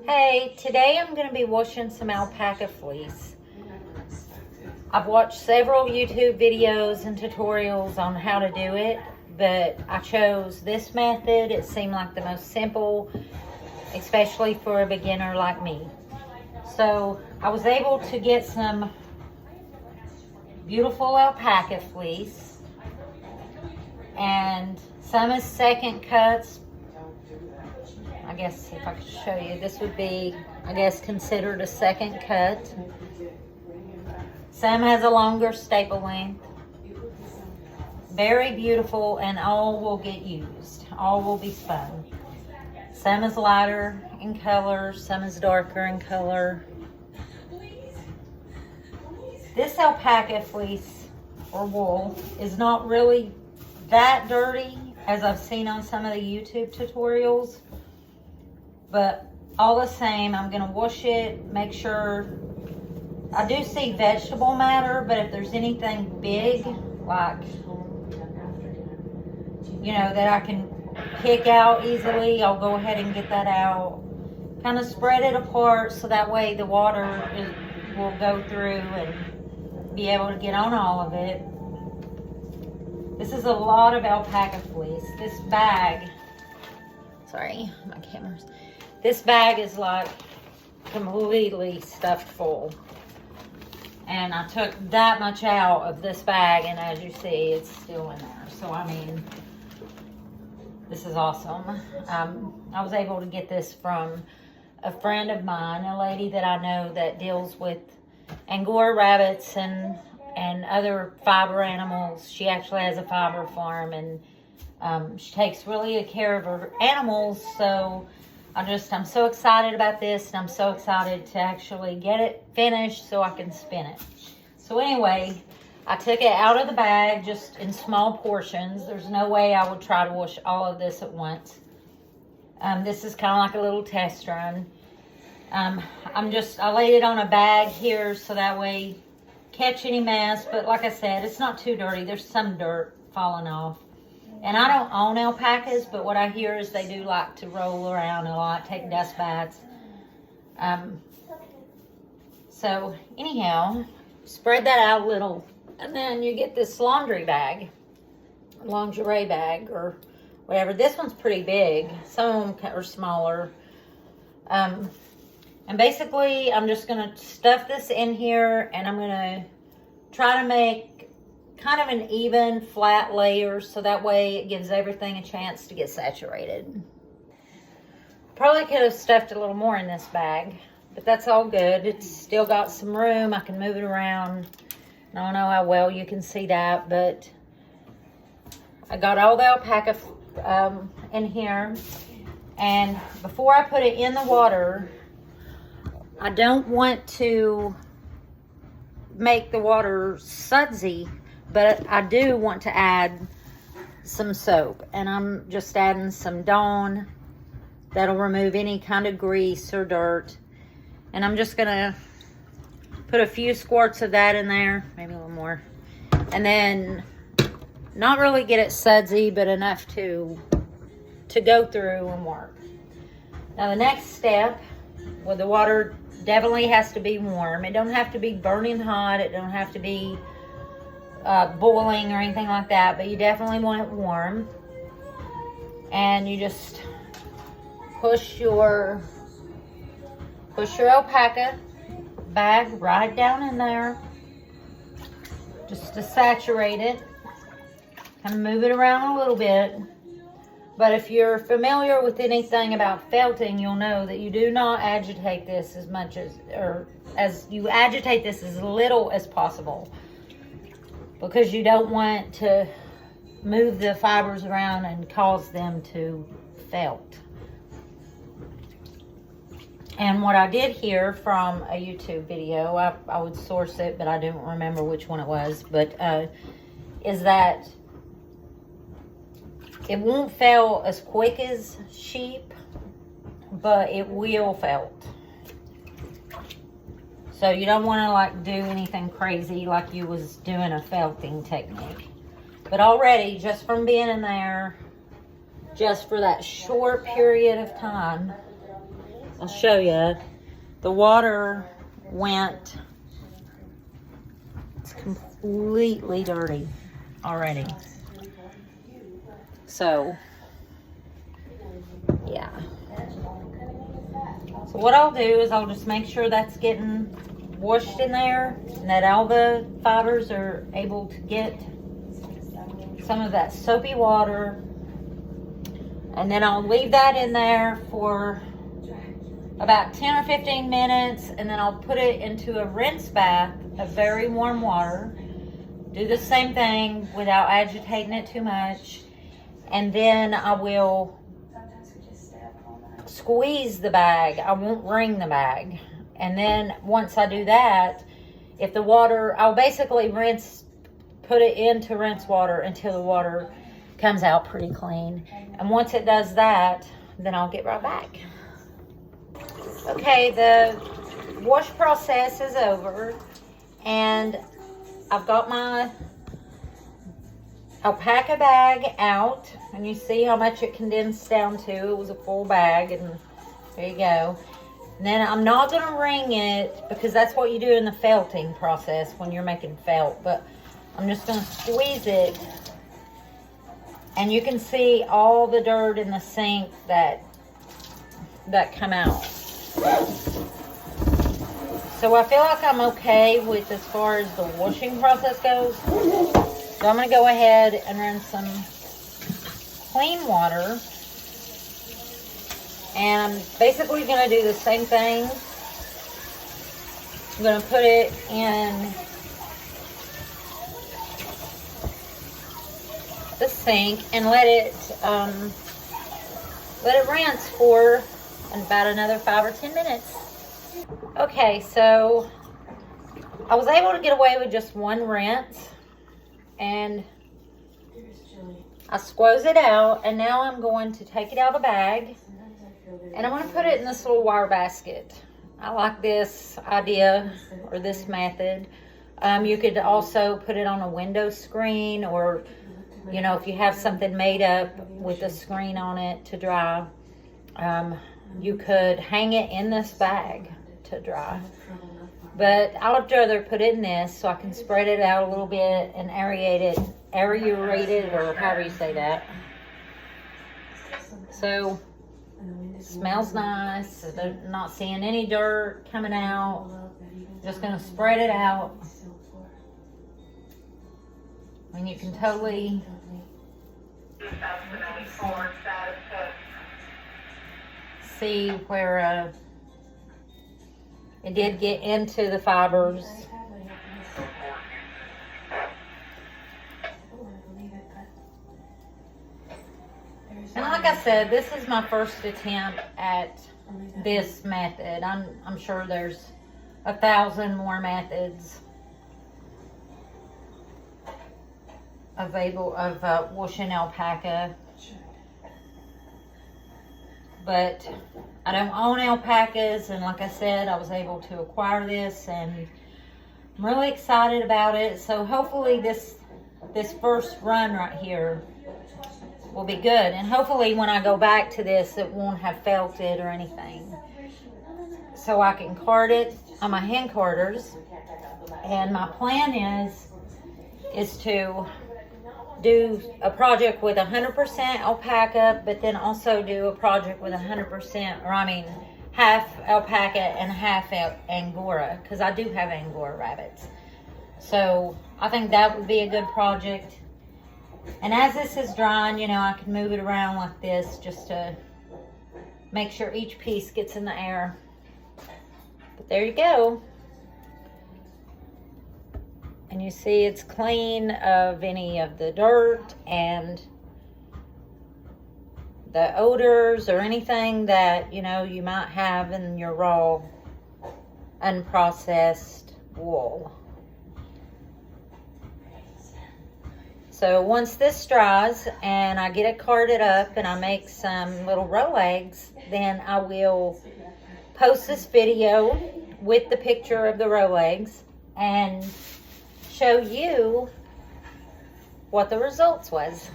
Hey, today I'm going to be washing some alpaca fleece. I've watched several YouTube videos and tutorials on how to do it, but I chose this method. It seemed like the most simple, especially for a beginner like me. So I was able to get some beautiful alpaca fleece, and some is second cuts. I guess if I could show you, this would be, I guess, considered a second cut. Some has a longer staple length. Very beautiful, and all will get used. All will be spun. Some is lighter in color, some is darker in color. This alpaca fleece or wool is not really that dirty as I've seen on some of the YouTube tutorials. But all the same, I'm going to wash it, make sure. I do see vegetable matter, but if there's anything big, like, you know, that I can pick out easily, I'll go ahead and get that out. Kind of spread it apart so that way the water will go through and be able to get on all of it. This is a lot of alpaca fleece. This bag, sorry, my camera's. This bag is like completely stuffed full. And I took that much out of this bag, and as you see, it's still in there. So, I mean, this is awesome. I was able to get this from a friend of mine, a lady that I know that deals with Angora rabbits and other fiber animals. She actually has a fiber farm, and she takes really good care of her animals. So I'm so excited about this, and I'm so excited to actually get it finished so I can spin it. So anyway, I took it out of the bag just in small portions. There's no way I would try to wash all of this at once. This is kind of like a little test run. I laid it on a bag here so that way catch any mess, but like I said, it's not too dirty. There's some dirt falling off. And I don't own alpacas, but what I hear is they do like to roll around a lot, take dust baths. So anyhow, spread that out a little, and then you get this laundry bag, lingerie bag, or whatever. This one's pretty big. Some of them are smaller. And basically, I'm just going to stuff this in here, and I'm going to try to make kind of an even flat layer so that way it gives everything a chance to get saturated. Probably could have stuffed a little more in this bag, but that's all good. It's still got some room. I can move it around. I don't know how well you can see that, but I got all the alpaca in here. And before I put it in the water, I don't want to make the water sudsy, but I do want to add some soap. And I'm just adding some Dawn. That'll remove any kind of grease or dirt. And I'm just going to put a few squirts of that in there. Maybe a little more. And then not really get it sudsy, but enough to go through and work. Now the next step, well, the water definitely has to be warm. It don't have to be burning hot. It don't have to be boiling or anything like that, but you definitely want it warm. And you just push your alpaca bag right down in there just to saturate it. Kind of move it around a little bit. But if you're familiar with anything about felting, you'll know that you do not agitate this as much as you agitate this as little as possible, because you don't want to move the fibers around and cause them to felt. And what I did hear from a YouTube video, I would source it, but I don't remember which one it was, but is that it won't felt as quick as sheep, but it will felt. So you don't want to like do anything crazy like you was doing a felting technique. But already, just from being in there, just for that short period of time, I'll show you. The water went, it's completely dirty already. So, yeah. So what I'll do is I'll just make sure that's getting washed in there and that all the fibers are able to get some of that soapy water. And then I'll leave that in there for about 10 or 15 minutes, and then I'll put it into a rinse bath of very warm water. Do the same thing without agitating it too much. And then I will squeeze the bag. I won't wring the bag. And then once I do that, if the water, I'll basically put it into rinse water until the water comes out pretty clean. And once it does that, then I'll get right back. Okay, the wash process is over, and I've got my alpaca bag out, and you see how much it condensed down to. It was a full bag, and there you go. And then I'm not going to wring it, because that's what you do in the felting process when you're making felt, but I'm just going to squeeze it, and you can see all the dirt in the sink that come out. So I feel like I'm okay with as far as the washing process goes. So I'm going to go ahead and run some clean water. And I'm basically going to do the same thing. I'm going to put it in the sink and let it rinse for about another 5 or 10 minutes. Okay, so I was able to get away with just one rinse, and I squoze it out, and now I'm going to take it out of the bag, and I'm going to put it in this little wire basket. I like this idea, or this method. You could also put it on a window screen, or, you know, if you have something made up with a screen on it to dry, you could hang it in this bag to dry. But I would rather put it in this so I can spread it out a little bit and aerate it, or however you say that. So, it smells nice. I'm not seeing any dirt coming out. Just going to spread it out. And you can totally see where it did get into the fibers. And like I said, this is my first attempt at this method. I'm sure there's 1,000 more methods available of washing alpaca. But I don't own alpacas, and like I said, I was able to acquire this, and I'm really excited about it. So hopefully this first run right here will be good, and hopefully when I go back to this, it won't have felted or anything. So I can card it on my hand carders, and my plan is to do a project with 100% alpaca, but then also do a project with 100%, or I mean, half alpaca and half Angora, because I do have Angora rabbits. So I think that would be a good project. And as this is drying, you know, I can move it around like this just to make sure each piece gets in the air. But there you go. And you see it's clean of any of the dirt and the odors or anything that, you know, you might have in your raw, unprocessed wool. So once this dries and I get it carded up and I make some little roe eggs, then I will post this video with the picture of the roe eggs and show you what the results was.